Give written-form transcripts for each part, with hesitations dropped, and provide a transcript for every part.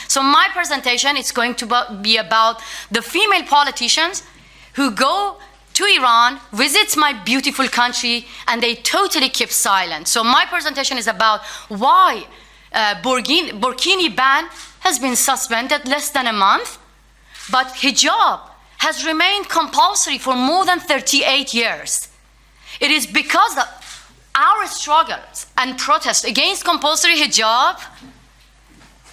So my presentation is going to be about the female politicians who go to Iran, visit my beautiful country, and they totally keep silent. So my presentation is about why burkini ban has been suspended less than a month, but hijab has remained compulsory for more than 38 years. It is because of our struggles and protests against compulsory hijab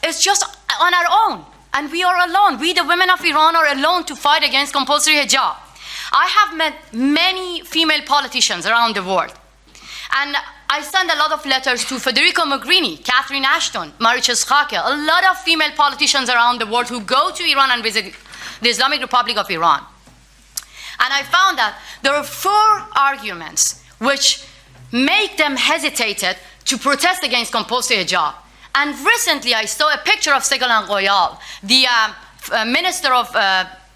is just on our own, and we are alone. We, the women of Iran, are alone to fight against compulsory hijab. I have met many female politicians around the world, and I send a lot of letters to Federica Mogherini, Catherine Ashton, Marietje Schaake, a lot of female politicians around the world who go to Iran and visit the Islamic Republic of Iran. And I found that there are 4 arguments which make them hesitated to protest against compulsory hijab. And recently I saw a picture of Ségolène Royal, the Minister of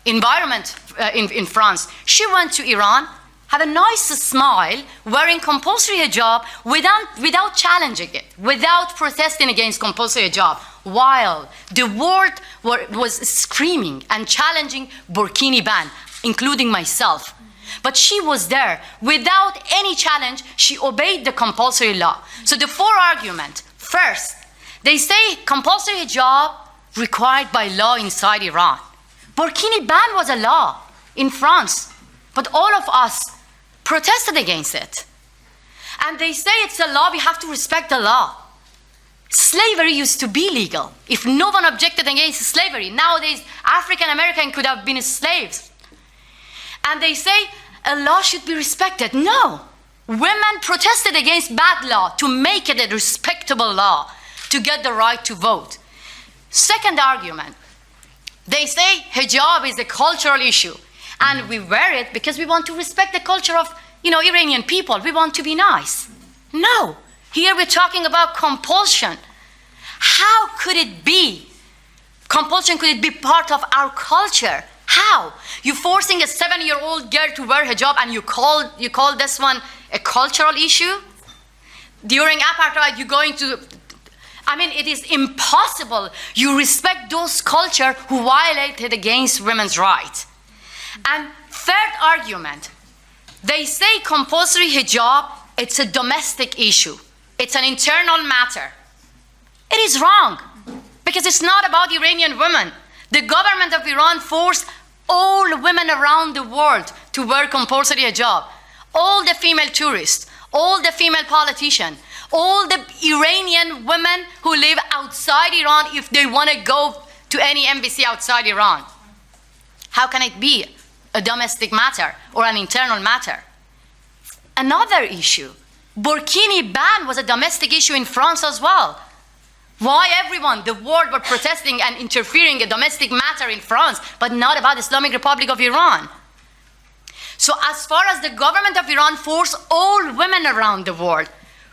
Environment in France. She went to Iran, had a nice smile, wearing compulsory hijab without challenging it, without protesting against compulsory hijab, while the world was screaming and challenging burkini ban, including myself. But she was there. Without any challenge, she obeyed the compulsory law. So the 4 arguments. First, they say compulsory hijab required by law inside Iran. Burkini ban was a law in France, but all of us protested against it. And they say it's a law, we have to respect the law. Slavery used to be legal. If no one objected against slavery, nowadays African American could have been slaves. And they say a law should be respected. No. Women protested against bad law to make it a respectable law, to get the right to vote. Second argument, they say hijab is a cultural issue, and we wear it because we want to respect the culture of, Iranian people. We want to be nice. No. Here we're talking about compulsion. How could it be? Compulsion, could it be part of our culture? How? You're forcing a 7-year-old girl to wear hijab and you call this one a cultural issue? During apartheid, you're going to, it is impossible. You respect those culture who violated against women's rights. And third argument, they say compulsory hijab, it's a domestic issue. It's an internal matter. It is wrong, because it's not about Iranian women. The government of Iran forced all women around the world to wear compulsory hijab. All the female tourists, all the female politicians, all the Iranian women who live outside Iran if they want to go to any embassy outside Iran. How can it be a domestic matter or an internal matter? Another issue, burkini ban was a domestic issue in France as well. Why everyone, the world, were protesting and interfering in a domestic matter in France, but not about the Islamic Republic of Iran? So as far as the government of Iran forced all women around the world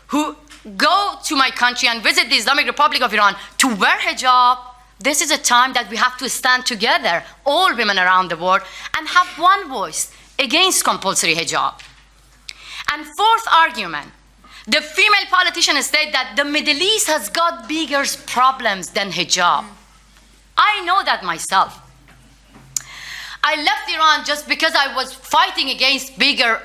who go to my country and visit the Islamic Republic of Iran to wear hijab, this is a time that we have to stand together, all women around the world, and have one voice against compulsory hijab. And fourth argument, the female politicians state that the Middle East has got bigger problems than hijab. I know that myself. I left Iran just because I was fighting against bigger,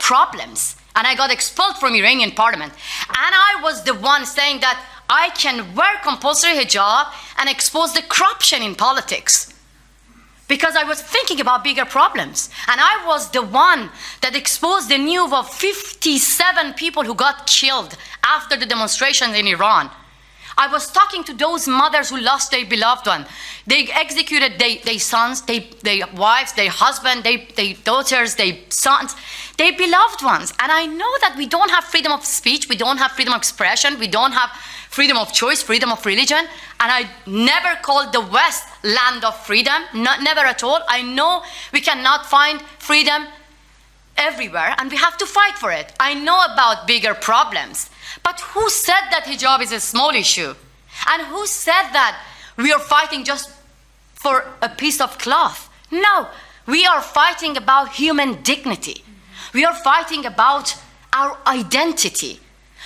problems. And I got expelled from Iranian parliament. And I was the one saying that I can wear compulsory hijab and expose the corruption in politics. Because I was thinking about bigger problems. And I was the one that exposed the news of 57 people who got killed after the demonstrations in Iran. I was talking to those mothers who lost their beloved one. They executed their sons, their wives, their husbands, their daughters, their sons, their beloved ones. And I know that we don't have freedom of speech, we don't have freedom of expression, we don't have freedom of choice, freedom of religion. And I never called the West land of freedom, never at all. I know we cannot find freedom everywhere, and we have to fight for it. I know about bigger problems. But who said that hijab is a small issue? And who said that we are fighting just for a piece of cloth? No, we are fighting about human dignity. We are fighting about our identity.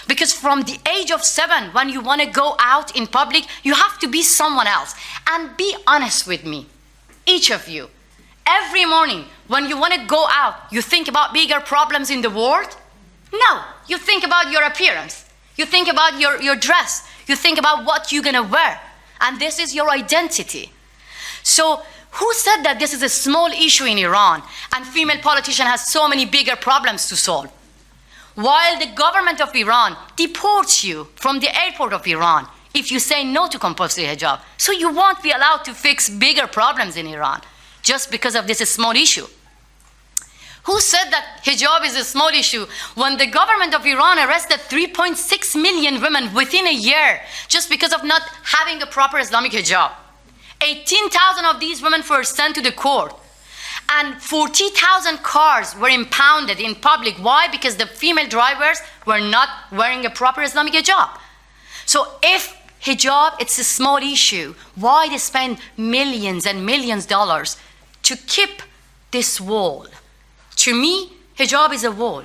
Because from the age of 7, when you want to go out in public, you have to be someone else. And be honest with me, each of you. Every morning, when you want to go out, you think about bigger problems in the world? No, you think about your appearance. You think about your dress. You think about what you're going to wear. And this is your identity. So who said that this is a small issue in Iran and female politician has so many bigger problems to solve? While the government of Iran deports you from the airport of Iran if you say no to compulsory hijab. So you won't be allowed to fix bigger problems in Iran just because of this small issue. Who said that hijab is a small issue when the government of Iran arrested 3.6 million women within a year just because of not having a proper Islamic hijab? 18,000 of these women were sent to the court. And 40,000 cars were impounded in public. Why? Because the female drivers were not wearing a proper Islamic hijab. So if hijab, it's a small issue, why they spend millions and millions of dollars to keep this wall? To me, hijab is a wall,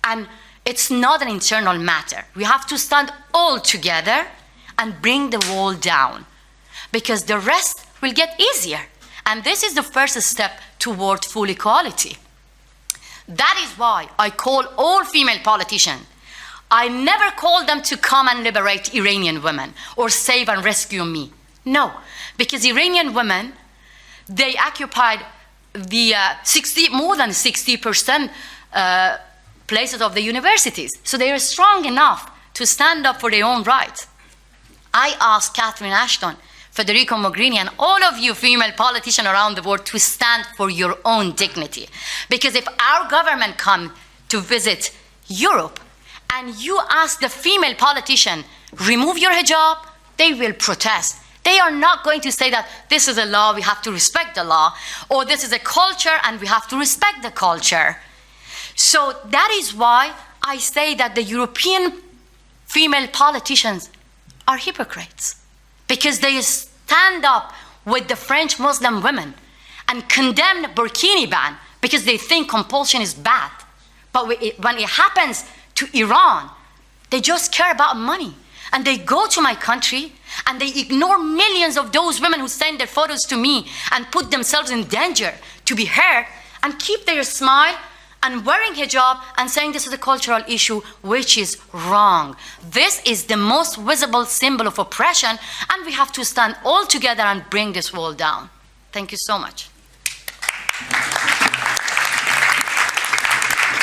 and it's not an internal matter. We have to stand all together and bring the wall down, because the rest will get easier. And this is the first step toward full equality. That is why I call all female politicians. I never call them to come and liberate Iranian women or save and rescue me. No, because Iranian women, they occupied the more than 60% places of the universities. So they are strong enough to stand up for their own rights. I asked Catherine Ashton, Federico Mogherini, and all of you female politicians around the world to stand for your own dignity. Because if our government comes to visit Europe and you ask the female politician, remove your hijab, they will protest. They are not going to say that this is a law, we have to respect the law, or this is a culture and we have to respect the culture. So that is why I say that the European female politicians are hypocrites, because they stand up with the French Muslim women and condemn burkini ban because they think compulsion is bad. But when it happens to Iran, they just care about money. And they go to my country and they ignore millions of those women who send their photos to me and put themselves in danger to be hurt, and keep their smile and wearing hijab and saying this is a cultural issue, which is wrong. This is the most visible symbol of oppression, and we have to stand all together and bring this wall down. Thank you so much.